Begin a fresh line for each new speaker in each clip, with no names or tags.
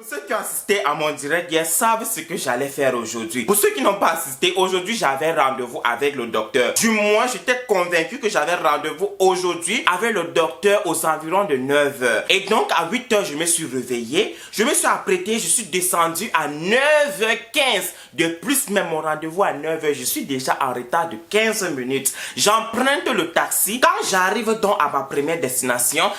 Pour ceux qui ont assisté à mon direct hier savent ce que j'allais faire aujourd'hui. Pour ceux qui n'ont pas assisté, aujourd'hui j'avais rendez-vous avec le docteur. Du moins, j'étais convaincu que j'avais rendez-vous aujourd'hui avec le docteur aux environs de 9h. Et donc à 8h, je me suis réveillé, je me suis apprêté, je suis descendu à 9h15. De plus, même mon rendez-vous à 9h, je suis déjà en retard de 15 minutes. J'emprunte le taxi. Quand j'arrive donc à ma première destination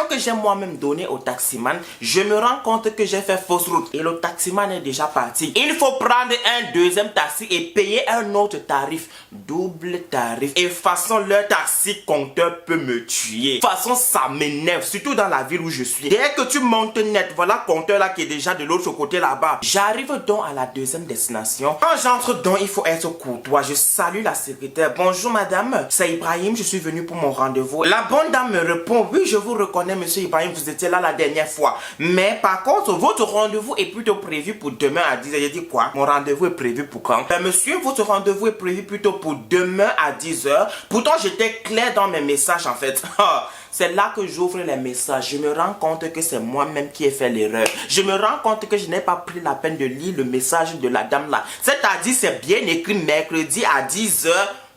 que j'ai moi-même donnée au taximan, je me rends compte que j'ai fait fausse route et le taximan est déjà parti. Il faut prendre un deuxième taxi et payer un autre tarif, double tarif. Et façon, leur taxi compteur peut me tuer. Façon, ça m'énerve, surtout dans la ville où je suis. Dès que tu montes net, voilà compteur là qui est déjà de l'autre côté là-bas. J'arrive donc à la deuxième destination. Quand j'entre donc, il faut être courtois. Je salue la secrétaire. Bonjour madame, c'est Ibrahim, je suis venu pour mon rendez-vous. La bonne dame me répond, oui je vous reconnais monsieur Ibrahim, vous étiez là la dernière fois. Mais par contre, votre rendez-vous est plutôt prévu pour demain à 10h. J'ai dit quoi? Mon rendez-vous est prévu pour quand? Ben monsieur, votre rendez-vous est prévu plutôt pour demain à 10h. Pourtant, j'étais clair dans mes messages en fait. C'est là que j'ouvre les messages. Je me rends compte que c'est moi-même qui ai fait l'erreur. Je me rends compte que je n'ai pas pris la peine de lire le message de la dame là. C'est-à-dire, c'est bien écrit mercredi à 10h.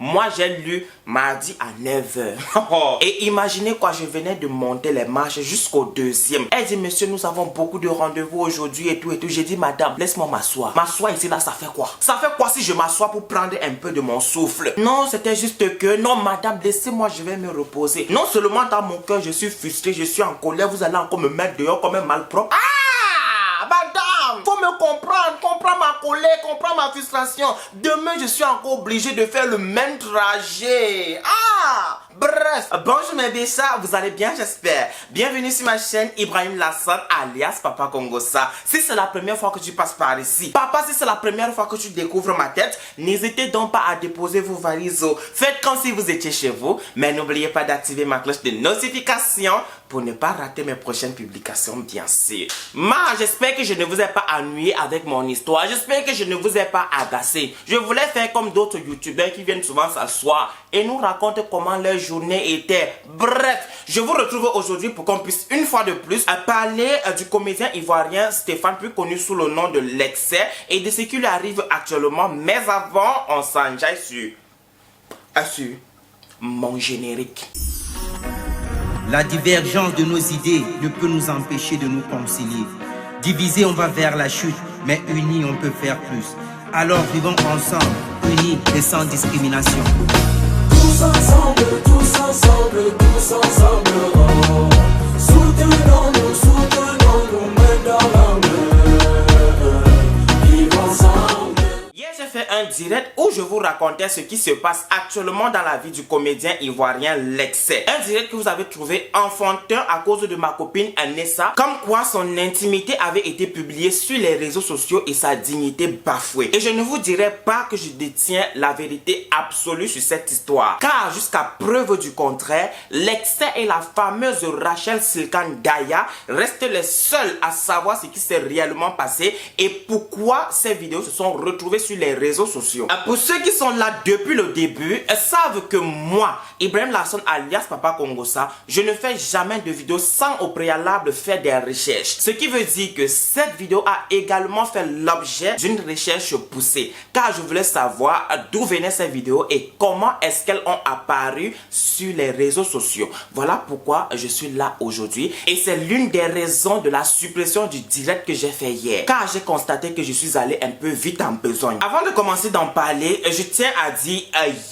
Moi, j'ai lu mardi à 9h. Et imaginez quoi, je venais de monter les marches jusqu'au deuxième. Elle dit, monsieur, nous avons beaucoup de rendez-vous aujourd'hui et tout et tout. J'ai dit, madame, laisse-moi m'asseoir. M'asseoir ici, là, ça fait quoi? Ça fait quoi si je m'assois pour prendre un peu de mon souffle? Non, c'était juste que, non, madame, laissez-moi, je vais me reposer. Non seulement dans mon cœur, je suis frustré, je suis en colère, vous allez encore me mettre dehors comme un malpropre. Ah, madame, faut me comprendre ma colère, comprendre ma frustration. Demain, je suis encore obligé de faire le même trajet. Ah, bref. Bonjour mes béchas, vous allez bien j'espère. Bienvenue sur ma chaîne Ibrahim Lassane alias Papa Congossa. Si c'est la première fois que tu passes par ici, papa, si c'est la première fois que tu découvres ma tête, n'hésitez donc pas à déposer vos valises. Faites comme si vous étiez chez vous, mais n'oubliez pas d'activer ma cloche de notification pour ne pas rater mes prochaines publications, bien sûr. J'espère que je ne vous ai pas ennuyé avec mon histoire. J'espère que je ne vous ai pas agacé. Je voulais faire comme d'autres youtubeurs qui viennent souvent s'asseoir et nous raconter comment leur journée était. Bref, je vous retrouve aujourd'hui pour qu'on puisse une fois de plus parler du comédien ivoirien Stéphane, plus connu sous le nom de Lexcès, et de ce qui lui arrive actuellement. Mais avant, on s'enjaille sur mon générique.
La divergence de nos idées ne peut nous empêcher de nous concilier. Divisés, on va vers la chute, mais unis, on peut faire plus. Alors vivons ensemble, unis et sans discrimination.
Tous ensemble, tous ensemble, tous ensemble. Soutenons-nous, main dans la main. Vivons ensemble.
Hier, j'ai fait un direct où je vous racontais ce qui se passe actuellement dans la vie du comédien ivoirien Lexcès. Un direct que vous avez trouvé enfantin à cause de ma copine Anessa, comme quoi son intimité avait été publiée sur les réseaux sociaux et sa dignité bafouée. Et je ne vous dirai pas que je détiens la vérité absolue sur cette histoire, car jusqu'à preuve du contraire, Lexcès et la fameuse Rachel Silkan Gaya restent les seuls à savoir ce qui s'est réellement passé et pourquoi ces vidéos se sont retrouvées sur les réseaux sociaux. Pour ceux qui sont là depuis le début, savent que moi, Ibrahim Lassane alias Papa Congossa, je ne fais jamais de vidéo sans au préalable faire des recherches. Ce qui veut dire que cette vidéo a également fait l'objet d'une recherche poussée, car je voulais savoir d'où venaient ces vidéos et comment est-ce qu'elles ont apparu sur les réseaux sociaux. Voilà pourquoi je suis là aujourd'hui et c'est l'une des raisons de la suppression du direct que j'ai fait hier, car j'ai constaté que je suis allé un peu vite en besogne. Avant de commencer d'en parler, je tiens à dire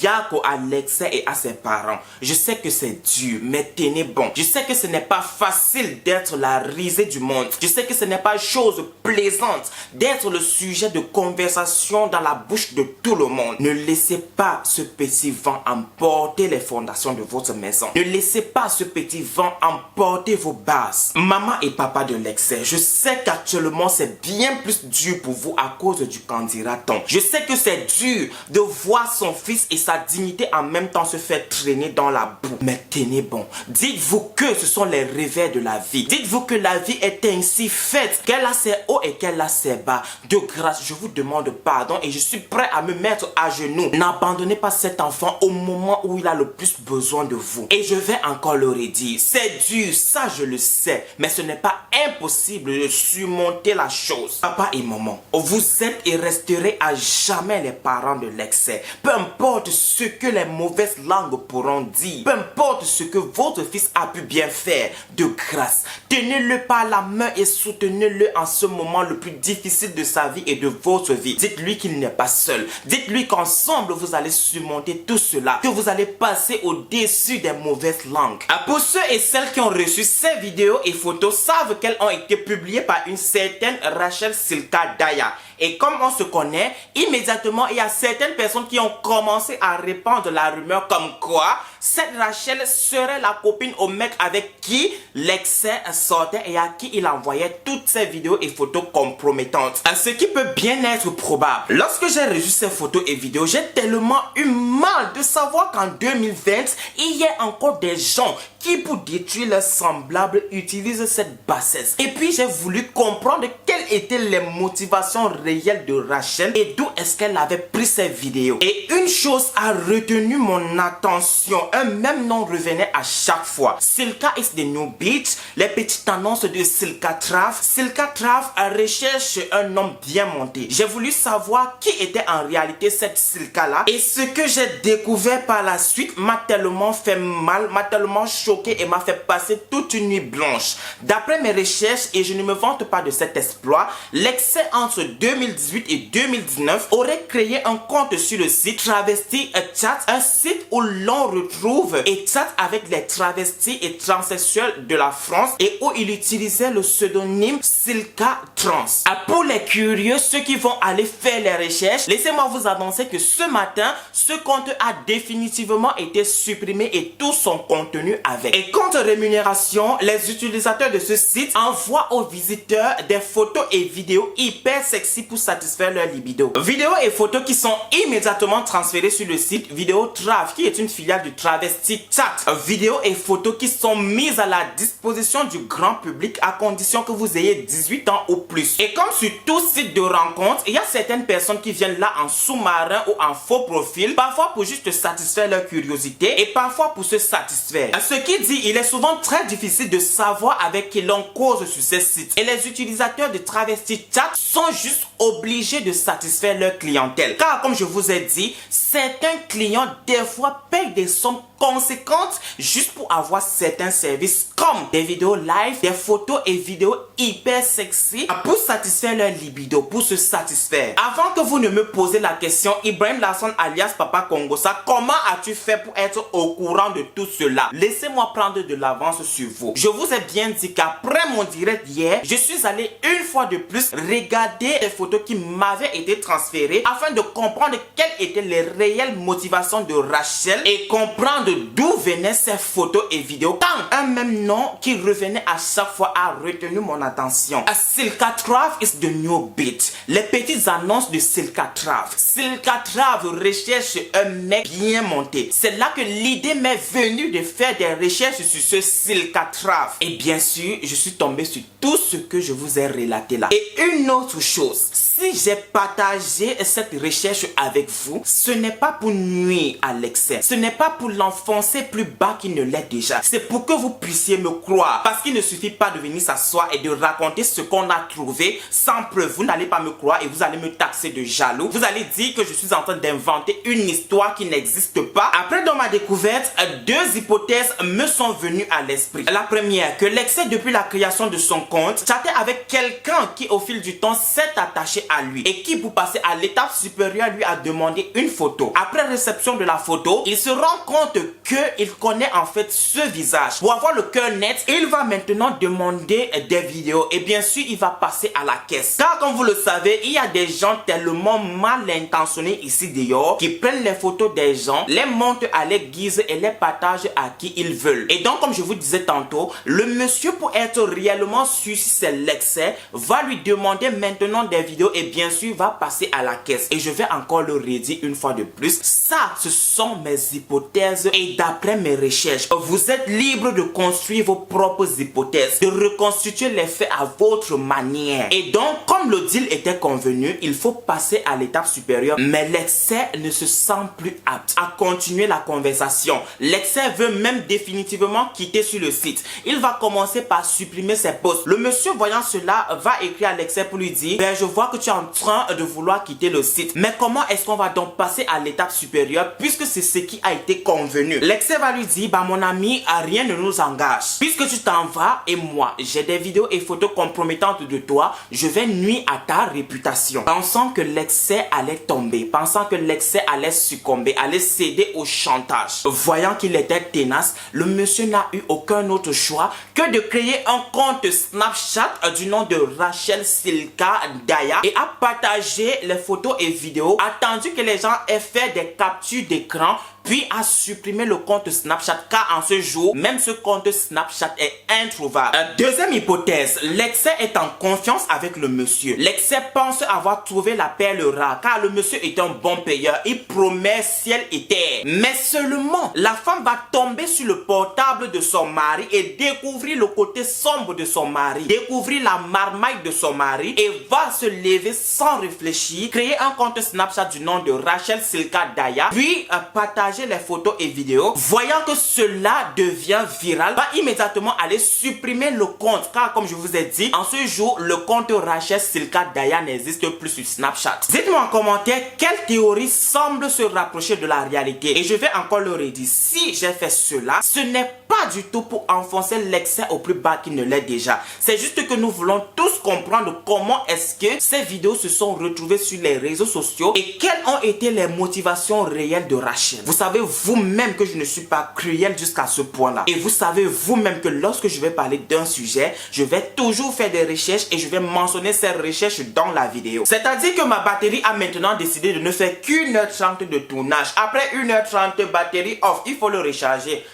Yako à Lexcès et à ses parents. Je sais que c'est dur, mais tenez bon. Je sais que ce n'est pas facile d'être la risée du monde. Je sais que ce n'est pas chose plaisante d'être le sujet de conversation dans la bouche de tout le monde. Ne laissez pas ce petit vent emporter les fondations de votre maison. Ne laissez pas ce petit vent emporter vos bases. Maman et papa de Lexcès, je sais qu'actuellement c'est bien plus dur pour vous à cause du candidat. Je sais que c'est dur de voir son fils et sa dignité en même temps se faire traîner dans la boue. Mais tenez bon, dites-vous que ce sont les revers de la vie. Dites-vous que la vie est ainsi faite, qu'elle a ses hauts et qu'elle a ses bas. De grâce, je vous demande pardon et je suis prêt à me mettre à genoux. N'abandonnez pas cet enfant au moment où il a le plus besoin de vous. Et je vais encore le redire, c'est dur, ça je le sais, mais ce n'est pas impossible de surmonter la chose. Papa et maman, vous êtes et resterez à jamais les parents de l'excès. Peu importe ce que les mauvaises langues pourront dire, peu importe ce que votre fils a pu bien faire, de grâce, tenez-le par la main et soutenez-le en ce moment le plus difficile de sa vie et de votre vie. Dites-lui qu'il n'est pas seul. Dites-lui qu'ensemble vous allez surmonter tout cela, que vous allez passer au-dessus des mauvaises langues. Pour ceux et celles qui ont reçu ces vidéos et photos savent qu'elles ont été publiées par une certaine Rachel Silka Daya. Et comme on se connaît, immédiatement il y a certaines personnes qui ont commencé à répandre la rumeur comme quoi cette Rachel serait la copine au mec avec qui l'excès sortait et à qui il envoyait toutes ces vidéos et photos compromettantes. Ce qui peut bien être probable. Lorsque j'ai reçu ces photos et vidéos, j'ai tellement eu mal de savoir qu'en 2020, il y a encore des gens qui pour détruire leurs semblables utilisent cette bassesse. Et puis j'ai voulu comprendre quelles étaient les motivations réelles de Rachel et d'où est-ce qu'elle avait pris ces vidéos. Et une chose a retenu mon attention, un même nom revenait à chaque fois. Silka is the new bitch, les petites annonces de Silka Trav. Silka Trav recherche un homme bien monté. J'ai voulu savoir qui était en réalité cette Silka là et ce que j'ai découvert par la suite m'a tellement fait mal, m'a tellement choqué et m'a fait passer toute une nuit blanche. D'après mes recherches, et je ne me vante pas de cet exploit, l'excès entre 2018 et 2019 aurait créé un compte sur le site Travesti Chat, un site où l'on retrouve et chatte avec les travestis et transsexuels de la France et où il utilisait le pseudonyme Silka Trans. Pour les curieux, ceux qui vont aller faire les recherches, laissez-moi vous annoncer que ce matin, ce compte a définitivement été supprimé et tout son contenu avec. Et quant aux rémunérations, les utilisateurs de ce site envoient aux visiteurs des photos et vidéos hyper sexy pour satisfaire leur libido. Vidéos et photos qui sont immédiatement transférées sur le site Vidéo Trav, qui est une filiale du Travesti Chat. Vidéos et photos qui sont mises à la disposition du grand public à condition que vous ayez 18 ans ou plus. Et comme sur tout site de rencontre, il y a certaines personnes qui viennent là en sous-marin ou en faux profil, parfois pour juste satisfaire leur curiosité et parfois pour se satisfaire. Ce qui dit, il est souvent très difficile de savoir avec qui l'on cause sur ces sites. Et les utilisateurs de Travesti Chat sont juste obligés de satisfaire leur clientèle. Car comme je vous ai dit, certains clients des fois payent des sommes conséquentes juste pour avoir certains services comme des vidéos live, des photos et vidéos hyper sexy pour satisfaire leur libido, pour se satisfaire. Avant que vous ne me posez la question, Ibrahim Lasson alias Papa Congosa, comment as-tu fait pour être au courant de tout cela? Laissez-moi prendre de l'avance sur vous. Je vous ai bien dit qu'après mon direct hier, je suis allé une fois de plus regarder les photos qui m'avaient été transférées afin de comprendre quelles étaient les réelles motivations de Rachel et comprendre d'où venaient ces photos et vidéos. Quand un même nom qui revenait à chaque fois a retenu mon attention. Silka Trav is the new bitch. Les petites annonces de Silka Trav. Silka Trav recherche un mec bien monté. C'est là que l'idée m'est venue de faire des recherches sur ce Silka Trav. Et bien sûr, je suis tombé sur tout ce que je vous ai relaté là. Et une autre chose, si j'ai partagé cette recherche avec vous, ce n'est pas pour nuire à l'excès. Ce n'est pas pour l'enfoncer plus bas qu'il ne l'est déjà. C'est pour que vous puissiez me croire. Parce qu'il ne suffit pas de venir s'asseoir et de raconter ce qu'on a trouvé sans preuve. Vous n'allez pas me croire et vous allez me taxer de jaloux. Vous allez dire que je suis en train d'inventer une histoire qui n'existe pas. Après, dans ma découverte, deux hypothèses me sont venues à l'esprit. La première, que l'excès depuis la création de son compte chattait avec quelqu'un qui au fil du temps s'est attaché à lui et qui pour passer à l'étape supérieure lui a demandé une photo. Après réception de la photo, il se rend compte compte qu'il connaît en fait ce visage. Pour avoir le cœur net, il va maintenant demander des vidéos et bien sûr il va passer à la caisse. Car comme vous le savez, il y a des gens tellement mal intentionnés ici dehors qui prennent les photos des gens, les montent à leur guise et les partagent à qui ils veulent. Et donc comme je vous disais tantôt, le monsieur, pour être réellement sûr si c'est l'excès, va lui demander maintenant des vidéos et bien sûr va passer à la caisse. Et je vais encore le redire une fois de plus, ça ce sont mes hypothèses et d'après mes recherches. Vous êtes libre de construire vos propres hypothèses, de reconstituer les faits à votre manière. Et donc comme le deal était convenu, il faut passer à l'étape supérieure. Mais l'excès ne se sent plus apte à continuer la conversation. L'excès veut même définitivement quitter sur le site. Il va commencer par supprimer ses posts. Le monsieur voyant cela va écrire à l'excès pour lui dire: ben je vois que tu es en train de vouloir quitter le site. Mais comment est-ce qu'on va donc passer à l'étape supérieure puisque c'est ce qui a été convenu? L'excès va lui dire: bah mon ami, rien ne nous engage. Puisque tu t'en vas et moi, j'ai des vidéos et photos compromettantes de toi, je vais nuire à ta réputation. Pensant que l'excès allait tomber, pensant que l'excès allait succomber, allait céder au chantage. Voyant qu'il était ténace, le monsieur n'a eu aucun autre choix que de créer un compte Snapchat du nom de Rachel Silka Daya et a partagé les photos et vidéos, attendu que les gens aient fait des captures d'écran, puis a supprimé le compte Snapchat car en ce jour, même ce compte Snapchat est introuvable. Deuxième hypothèse, l'excès est en confiance avec le monsieur. L'excès pense avoir trouvé la perle rare car le monsieur est un bon payeur. Il promet ciel et terre. Mais seulement, la femme va tomber sur le portable de son mari et découvrir le côté sombre de son mari, découvrir la marmaille de son mari et va se lever sans réfléchir, créer un compte Snapchat du nom de Rachel Silka Daya, puis partager les photos et vidéos. Voyant que cela devient viral, va immédiatement aller supprimer le compte car comme je vous ai dit, en ce jour, le compte Rachel Silka Daya n'existe plus sur Snapchat. Dites-moi en commentaire quelle théorie semble se rapprocher de la réalité. Et je vais encore le redire, si j'ai fait cela, ce n'est pas du tout pour enfoncer l'excès au plus bas qu'il ne l'est déjà. C'est juste que nous voulons tous comprendre comment est-ce que ces vidéos se sont retrouvées sur les réseaux sociaux et quelles ont été les motivations réelles de Rachel. Vous savez vous-même que je ne suis pas cruel jusqu'à ce point-là. Et vous savez vous-même que lorsque je vais parler d'un sujet, je vais toujours faire des recherches et je vais mentionner ces recherches dans la vidéo. C'est-à-dire que ma batterie a maintenant décidé de ne faire qu'1h30 de tournage. Après 1h30, batterie off, il faut le recharger.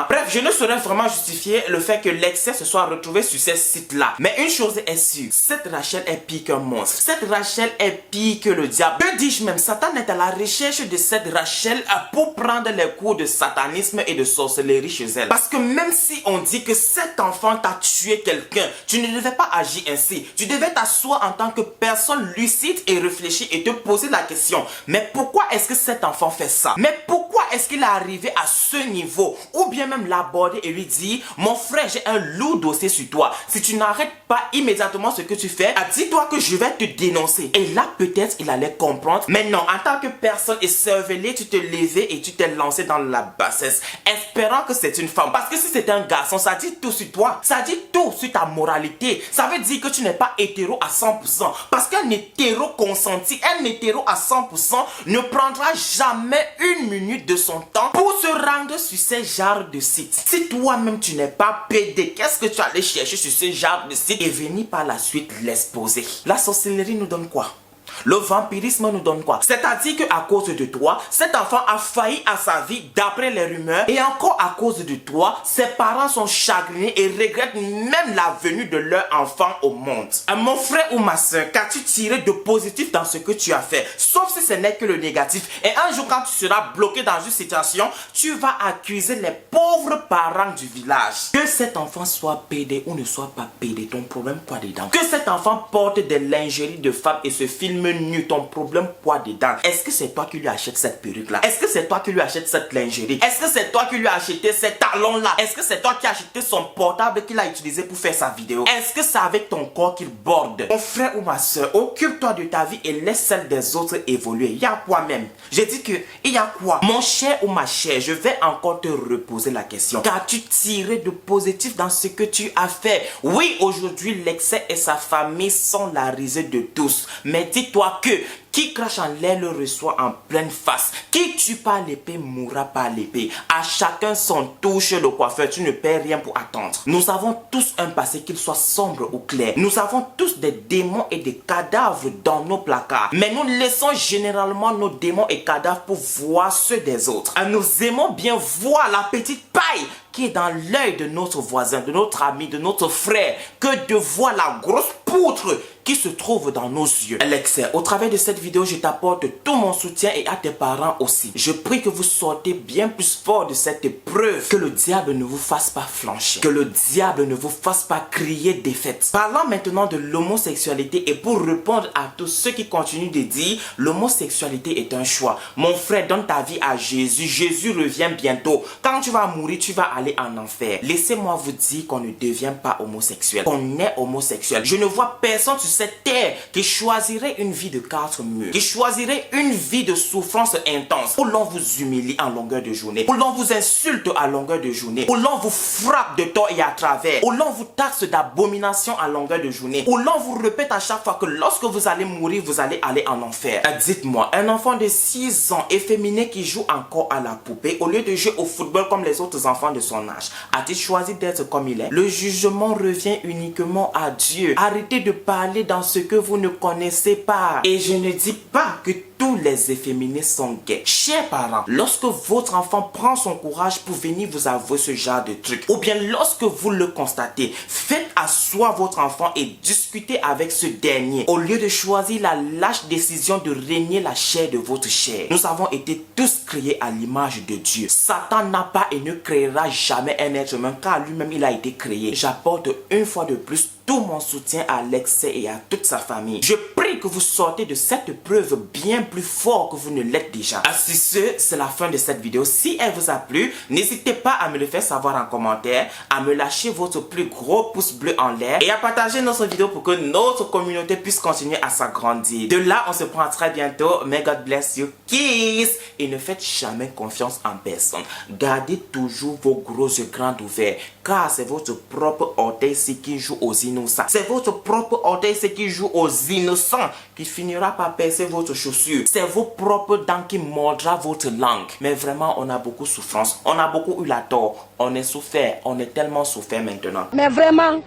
Bref, je ne saurais vraiment justifier le fait que l'excès se soit retrouvé sur ces sites-là. Mais une chose est sûre, cette Rachel est pire qu'un monstre. Cette Rachel est pire que le diable. Que dis-je même, Satan est à la recherche de cette Rachel pour prendre les cours de satanisme et de sorcellerie chez elle. Parce que même si on dit que cet enfant t'a tué quelqu'un, tu ne devais pas agir ainsi. Tu devais t'asseoir en tant que personne lucide et réfléchir et te poser la question. Mais pourquoi est-ce que cet enfant fait ça? Mais pourquoi est-ce qu'il est arrivé à ce niveau? Ou bien même l'aborder et lui dire: mon frère, j'ai un lourd dossier sur toi. Si tu n'arrêtes pas immédiatement ce que tu fais, dis-toi que je vais te dénoncer. Et là, peut-être il allait comprendre. Mais non, en tant que personne écervelée, tu te levais et tu t'es lancé dans la bassesse, espérant que c'est une femme. Parce que si c'est un garçon, ça dit tout sur toi. Ça dit tout sur ta moralité. Ça veut dire que tu n'es pas hétéro à 100%. Parce qu'un hétéro consenti, un hétéro à 100% ne prendra jamais une minute de son temps pour se rendre sur ces genres de sites. Si toi-même tu n'es pas pédé, qu'est-ce que tu allais chercher sur ce genre de site et venir par la suite l'exposer? La sorcellerie nous donne quoi? Le vampirisme nous donne quoi? C'est-à-dire qu'à cause de toi, cet enfant a failli à sa vie d'après les rumeurs. Et encore à cause de toi, ses parents sont chagrinés et regrettent même la venue de leur enfant au monde. Mon frère ou ma soeur, qu'as-tu tiré de positif dans ce que tu as fait? Sauf si ce n'est que le négatif. Et un jour quand tu seras bloqué dans une situation, tu vas accuser les pauvres parents du village. Que cet enfant soit pédé ou ne soit pas pédé, ton problème quoi dedans? Que cet enfant porte des lingeries de femmes et se filme nu, ton problème quoi dedans? Est-ce que c'est toi qui lui achètes cette perruque là? Est-ce que c'est toi qui lui achètes cette lingerie? Est-ce que c'est toi qui lui as acheté ces talons là? Est-ce que c'est toi qui as acheté son portable qu'il a utilisé pour faire sa vidéo? Est-ce que c'est avec ton corps qu'il borde? Mon frère ou ma soeur, occupe-toi de ta vie et laisse celle des autres évoluer. Il y a quoi même? J'ai dit que il y a quoi? Mon cher ou ma chère, je vais encore te reposer la question. Qu'as-tu tiré de positif dans ce que tu as fait? Oui, aujourd'hui l'excès et sa famille sont la risée de tous. Mais dis-toi que Qui crache en l'air le reçoit en pleine face. Qui tue par l'épée mourra par l'épée. À chacun son tour chez le coiffeur, tu ne perds rien pour attendre. Nous avons tous un passé, qu'il soit sombre ou clair. Nous avons tous des démons et des cadavres dans nos placards. Mais nous laissons généralement nos démons et cadavres pour voir ceux des autres. Nous aimons bien voir la petite paille qui est dans l'œil de notre voisin, de notre ami, de notre frère, que de voir la grosse poutre qui se trouve dans nos yeux. L'excès. Au travers de cette vidéo, je t'apporte tout mon soutien et à tes parents aussi. Je prie que vous sortez bien plus fort de cette épreuve. Que le diable ne vous fasse pas flancher. Que le diable ne vous fasse pas crier défaite. Parlons maintenant de l'homosexualité et pour répondre à tous ceux qui continuent de dire l'homosexualité est un choix. Mon frère, donne ta vie à Jésus. Jésus revient bientôt. Quand tu vas mourir, tu vas aller en enfer. Laissez-moi vous dire qu'on ne devient pas homosexuel. On est homosexuel. Je ne vois personne sur cette terre qui choisirait une vie de 4 murs, qui choisirait une vie de souffrance intense, où l'on vous humilie en longueur de journée, où l'on vous insulte à longueur de journée, où l'on vous frappe de tort et à travers, où l'on vous taxe d'abomination à longueur de journée, où l'on vous répète à chaque fois que lorsque vous allez mourir, vous allez aller en enfer. Dites-moi, un enfant de 6 ans efféminé qui joue encore à la poupée, au lieu de jouer au football comme les autres enfants de son âge, a-t-il choisi d'être comme il est? Le jugement revient uniquement à Dieu. Arrêtez de parler dans ce que vous ne connaissez pas. Et je ne dis pas que tous les efféminés sont gays. Chers parents, lorsque votre enfant prend son courage pour venir vous avouer ce genre de truc, ou bien lorsque vous le constatez, faites asseoir votre enfant et discutez avec ce dernier, au lieu de choisir la lâche décision de régner la chair de votre chair. Nous avons été tous créés à l'image de Dieu. Satan n'a pas et ne créera jamais un être humain car lui-même il a été créé. J'apporte une fois de plus tout mon soutien à l'excès et à toute sa famille. Je prie que vous sortez de cette preuve bien plus fort que vous ne l'êtes déjà. Si c'est la fin de cette vidéo. Si elle vous a plu, n'hésitez pas à me le faire savoir en commentaire, à me lâcher votre plus gros pouce bleu en l'air et à partager notre vidéo pour que notre communauté puisse continuer à s'agrandir. De là, on se prend très bientôt. May God bless you. Kiss! Et ne faites jamais confiance en personne. Gardez toujours vos gros yeux grands ouverts car c'est votre propre orteil qui joue aux innocents. C'est votre propre orteil qui joue aux innocents qui finira par percer votre chaussure. C'est vos propres dents qui mordra votre langue. Mais vraiment, on a beaucoup de souffrance. On a beaucoup eu la tort. On est souffert. On est tellement souffert maintenant.
Mais vraiment,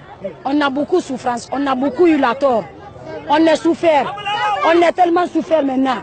on a beaucoup de souffrance. On a beaucoup eu la tort. On est souffert. On est tellement souffert maintenant.